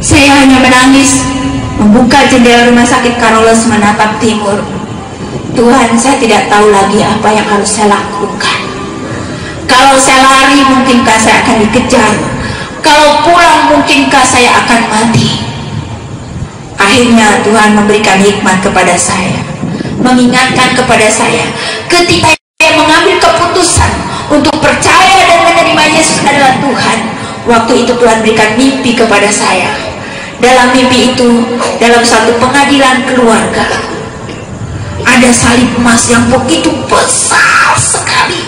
Saya hanya menangis, membuka jendela rumah sakit Carolus menatap timur. Tuhan, saya tidak tahu lagi apa yang harus saya lakukan. Kalau saya lari, mungkinkah saya akan dikejar? Kalau pulang, mungkinkah saya akan mati? Akhirnya Tuhan memberikan hikmat kepada saya, mengingatkan kepada saya, ketika saya mengambil keputusan untuk percaya dan menerima Yesus adalah Tuhan. Waktu itu Tuhan berikan mimpi kepada saya. Dalam mimpi itu, dalam satu pengadilan keluarga, ada salib emas yang begitu besar sekali.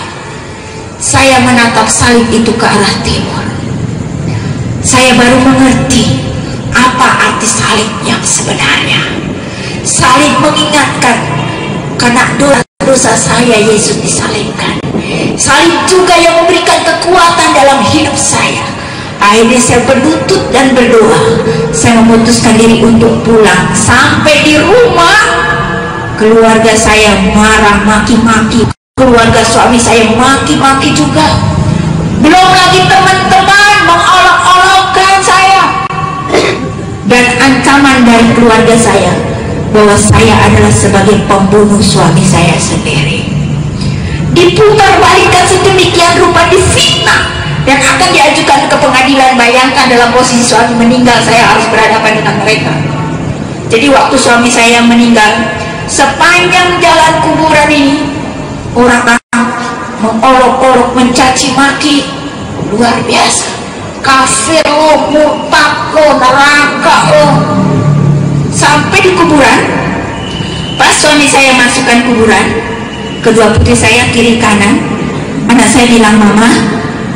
Saya menatap salib itu ke arah timur. Saya baru mengerti apa arti salib yang sebenarnya. Salib mengingatkan karena dosa saya Yesus disalibkan. Salib juga yang memberikan kekuatan dalam hidup saya. Akhirnya saya berlutut dan berdoa. Saya memutuskan diri untuk pulang. Sampai di rumah, keluarga saya marah, maki-maki. Keluarga suami saya maki-maki juga. Belum lagi teman-teman mengolok-olokkan saya, dan ancaman dari keluarga saya bahwa saya adalah sebagai pembunuh suami saya sendiri. Diputarbalikkan sedemikian rupa, difitnah, dan akan diajukan ke pengadilan. Bayangkan dalam posisi suami meninggal, saya harus berhadapan dengan mereka. Jadi waktu suami saya meninggal, sepanjang jalan kuburan ini orang-orang mengolok-olok, mencaci maki, luar biasa. Kafir lo, murtad lo, neraka lo. Sampai di kuburan, pas suami saya masukkan kuburan, kedua putri saya kiri kanan, anak saya bilang, Mama,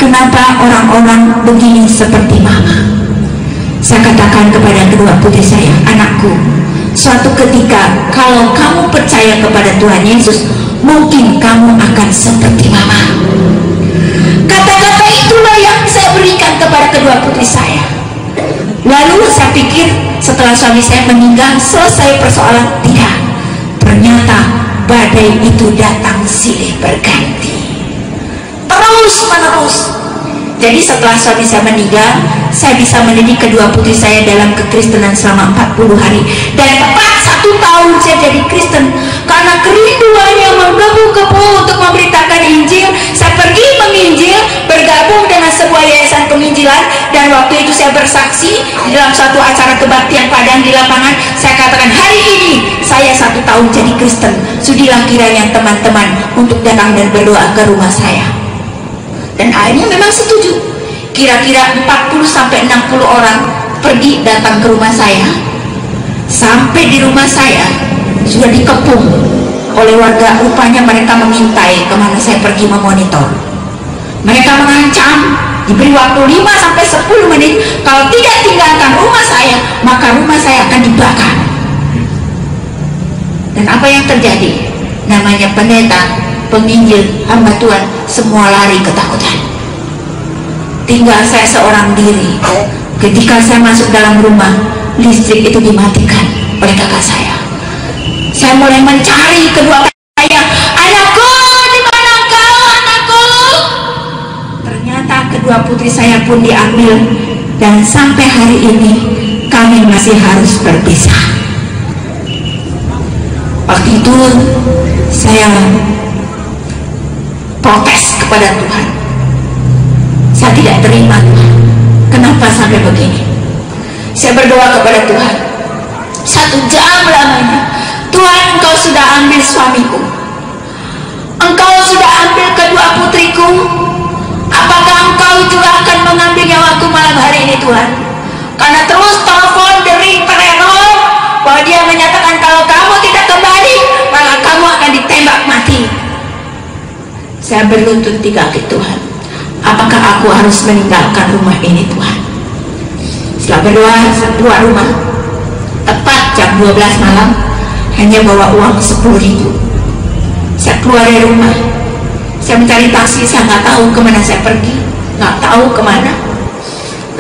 kenapa orang-orang begini seperti Mama? Saya katakan kepada kedua putri saya, anakku, suatu ketika kalau kamu percaya kepada Tuhan Yesus, mungkin kamu akan seperti Mama. Kata-kata itulah yang saya berikan kepada kedua putri saya. Lalu saya pikir setelah suami saya meninggal selesai persoalan. Tidak, ternyata badai itu datang silih berganti. Terus terus menerus. Jadi setelah suami saya meninggal, saya bisa mendidik kedua putri saya dalam kekristenan selama 40 hari. Dan tepat 1 tahun saya jadi Kristen. Karena kerinduan yang menggebu-gebu untuk memberitakan Injil, saya pergi menginjil, bergabung dengan sebuah yayasan penginjilan. Dan waktu itu saya bersaksi dalam suatu acara kebaktian Padang di lapangan. Saya katakan, hari ini saya 1 tahun jadi Kristen. Sudilah kiranya teman-teman untuk datang dan berdoa ke rumah saya. Dan akhirnya memang setuju. Kira-kira 40-60 orang pergi datang ke rumah saya. Sampai di rumah saya sudah dikepung oleh warga. Rupanya mereka memintai kemana saya pergi memonitor. Mereka mengancam, diberi waktu 5-10 menit, kalau tidak tinggalkan rumah saya, maka rumah saya akan dibakar. Dan apa yang terjadi? Namanya pendeta, penginjil, hamba Tuhan, semua lari ketakutan. Tinggal saya seorang diri. Ketika saya masuk dalam rumah, listrik itu dimatikan oleh kakak saya. Saya mulai mencari kedua saya. Anakku, di mana kau, anakku? Ternyata kedua putri saya pun diambil. Dan sampai hari ini kami masih harus berpisah. Waktu itu saya protes kepada Tuhan. Saya tidak terima, Tuhan. Kenapa sampai begini? Saya berdoa kepada Tuhan 1 jam lamanya. Tuhan, Engkau sudah ambil suamiku, Engkau sudah ambil kedua putriku, apakah Engkau juga akan mengambil nyawaku malam hari ini, Tuhan? Karena terus telepon, dering, teror bahwa dia menyatakan kalau kamu tidak kembali, maka kamu akan ditembak mati. Saya berlutut di kaki Tuhan. Apakah aku harus meninggalkan rumah ini, Tuhan? Setelah berdoa, saya keluar rumah. Tepat jam 12 malam, hanya bawa uang 10.000. Saya keluar dari rumah. Saya mencari taksi, saya nggak tahu kemana saya pergi, nggak tahu kemana.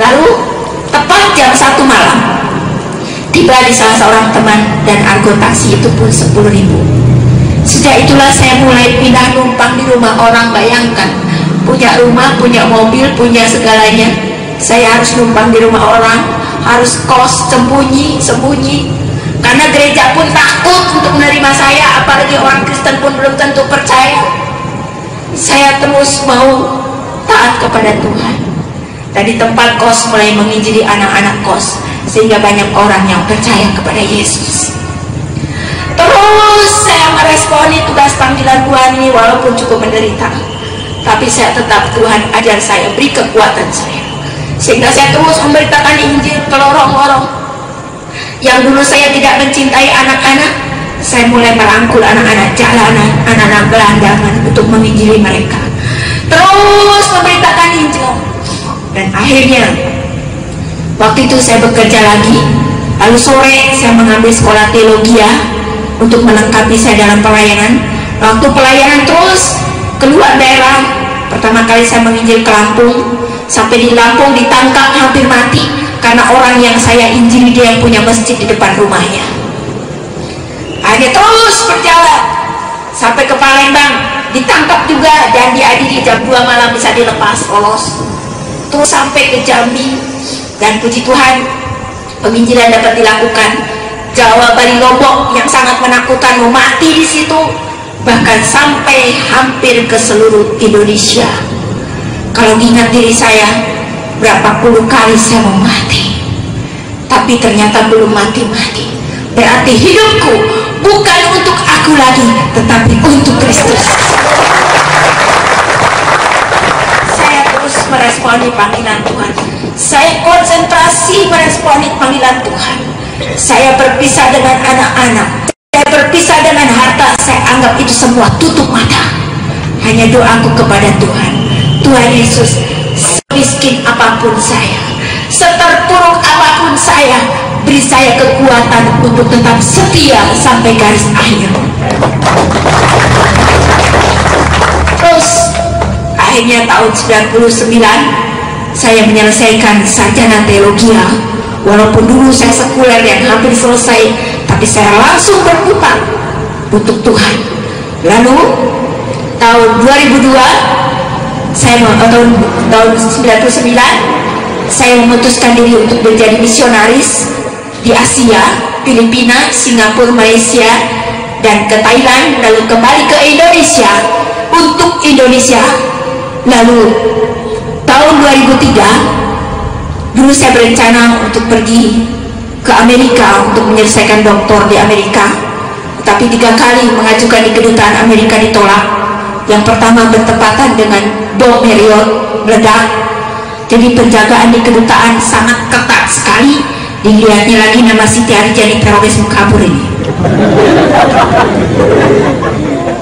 Lalu tepat jam 1 malam, tiba di salah seorang teman dan argo taksi itu pun 10.000. Sejak itulah saya mulai pindah numpang di rumah orang. Bayangkan, punya rumah, punya mobil, punya segalanya, saya harus numpang di rumah orang, harus kos sembunyi. Karena gereja pun takut untuk menerima saya, apalagi orang Kristen pun belum tentu percaya. Saya terus mau taat kepada Tuhan. Dan di tempat kos mulai menginjili anak-anak kos, sehingga banyak orang yang percaya kepada Yesus. Terus saya meresponi tugas panggilan Tuhan ini walaupun cukup menderita. Tapi saya tetap, Tuhan ajar saya, beri kekuatan saya, sehingga saya terus memberitakan Injil ke lorong-lorong. Yang dulu saya tidak mencintai anak-anak, saya mulai merangkul anak-anak jalanan, anak-anak gelandangan untuk menginjili mereka. Terus memberitakan Injil. Dan akhirnya waktu itu saya bekerja lagi. Lalu sore saya mengambil sekolah teologi untuk melengkapi saya dalam pelayanan. Waktu pelayanan terus keluar daerah. Pertama kali saya menginjil ke Lampung. Sampai di Lampung ditangkap hampir mati karena orang yang saya injili dia yang punya masjid di depan rumahnya. Akhirnya terus berjalan sampai ke Palembang, ditangkap juga dan diadili jam 2 malam bisa dilepas, lolos. Terus sampai ke Jambi, dan puji Tuhan penginjilan dapat dilakukan. Jawa, Bali, Lombok yang sangat menakutkan mau mati di situ, bahkan sampai hampir ke seluruh Indonesia. Kalau ingat diri saya, berapa puluh kali saya mau mati, tapi ternyata belum mati-mati. Berarti hidupku bukan untuk aku lagi, tetapi untuk Kristus. Saya terus meresponi panggilan Tuhan. Saya konsentrasi meresponi panggilan Tuhan. Saya berpisah dengan anak-anak, saya berpisah dengan harta. Saya anggap itu semua tutup mata. Hanya doaku kepada Tuhan, Tuhan Yesus, semiskin apapun saya, seterpuruk apapun saya, beri saya kekuatan untuk tetap setia sampai garis akhir. Terus akhirnya tahun 99 saya menyelesaikan sarjana teologi. Walaupun dulu saya sekuler yang hampir selesai, tapi saya langsung berputar untuk Tuhan. Lalu tahun 2002 tahun 99 saya memutuskan diri untuk menjadi misionaris di Asia, Filipina, Singapura, Malaysia, dan ke Thailand, lalu kembali ke Indonesia untuk Indonesia. Lalu tahun 2003 dulu saya berencana untuk pergi ke Amerika untuk menyelesaikan doktor di Amerika, tapi 3 kali mengajukan di kedutaan Amerika ditolak. Yang pertama bertepatan dengan bom Marriott meledak, jadi penjagaan di kedutaan sangat ketat sekali. Dilihatnya lagi nama Siti Arijani teroris kabur ini.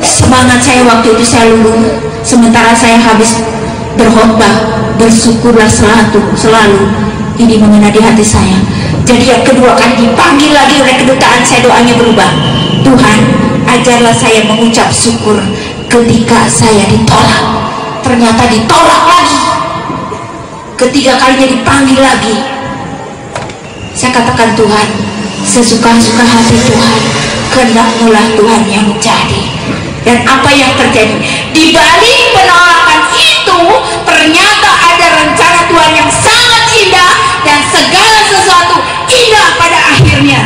Semangat saya waktu itu saya luluh, sementara saya habis berkhotbah, bersyukurlah selalu ini mengena di hati saya. Jadi yang kedua kali dipanggil lagi oleh kedutaan, saya doanya berubah. Tuhan, ajarlah saya mengucap syukur ketika saya ditolak. Ternyata ditolak lagi. Ketiga kalinya dipanggil lagi. Saya katakan, Tuhan, sesuka-suka hati Tuhan, kehendak-Mulah Tuhan yang jadi. Dan apa yang terjadi di balik penolakan itu, ternyata ada rencana Tuhan yang sangat indah, dan segala sesuatu indah pada akhirnya.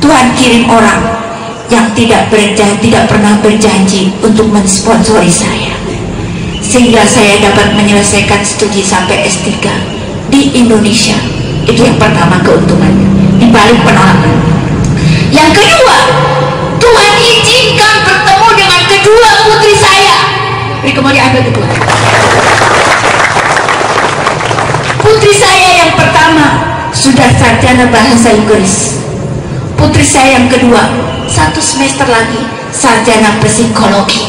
Tuhan kirim orang yang tidak pernah berjanji untuk mensponsori saya, sehingga saya dapat menyelesaikan studi sampai S3 di Indonesia. Itu yang pertama keuntungannya di balik penolakan. Yang kedua, Tuhan izinkan bertemu dengan kedua putri saya. Beri kemuliaan bagi Tuhan. Putri saya yang pertama sudah sarjana bahasa Inggris. Putri saya yang kedua 1 semester lagi sarjana psikologi.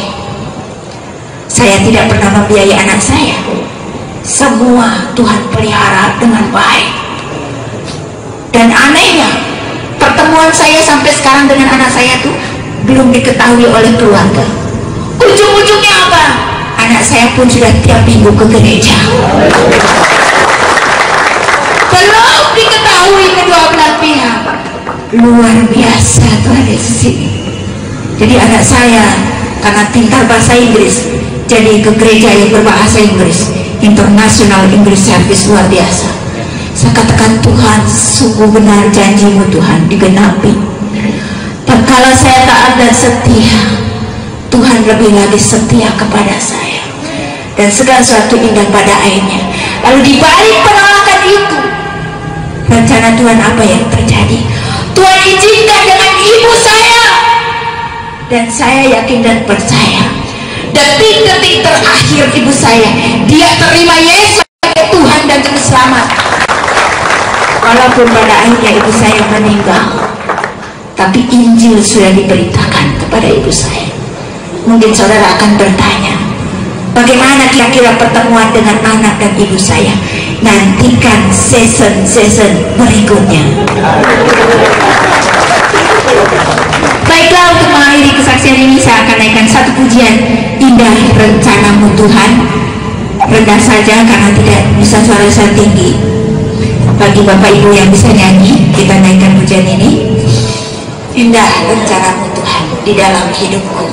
Saya tidak pernah membiayai anak saya. Semua Tuhan pelihara dengan baik. Dan anehnya, pertemuan saya sampai sekarang dengan anak saya tuh belum diketahui oleh keluarga. Ujung-ujungnya apa? Anak saya pun sudah tiap minggu ke gereja. Belum diketahui kedua belah pihak. Luar biasa Tuhan Yesus ini. Jadi anak saya karena pintar bahasa Inggris, jadi ke gereja yang berbahasa Inggris, International English Service, luar biasa. Saya katakan, Tuhan, sungguh benar janji-Mu Tuhan digenapi. Dan kalau saya taat dan setia, Tuhan lebih lagi setia kepada saya. Dan segala sesuatu indah pada akhirnya. Lalu di balik penolakan itu, rencana Tuhan apa yang terjadi? Tuhan izinkan dengan ibu saya. Dan saya yakin dan percaya, detik-detik terakhir ibu saya, dia terima Yesus sebagai Tuhan dan Juru Selamat. Walaupun pada akhirnya ibu saya meninggal, tapi Injil sudah diberitakan kepada ibu saya. Mungkin saudara akan bertanya, bagaimana kira-kira pertemuan dengan anak dan ibu saya? Nantikan season berikutnya. Baiklah, untuk mengakhiri kesaksian ini saya akan naikkan satu pujian, Indah Rencana-Mu Tuhan. Rendah saja karena tidak bisa suara saya tinggi. Bagi Bapak Ibu yang bisa nyanyi, kita naikkan pujian ini. Indah rencana-Mu Tuhan di dalam hidupku.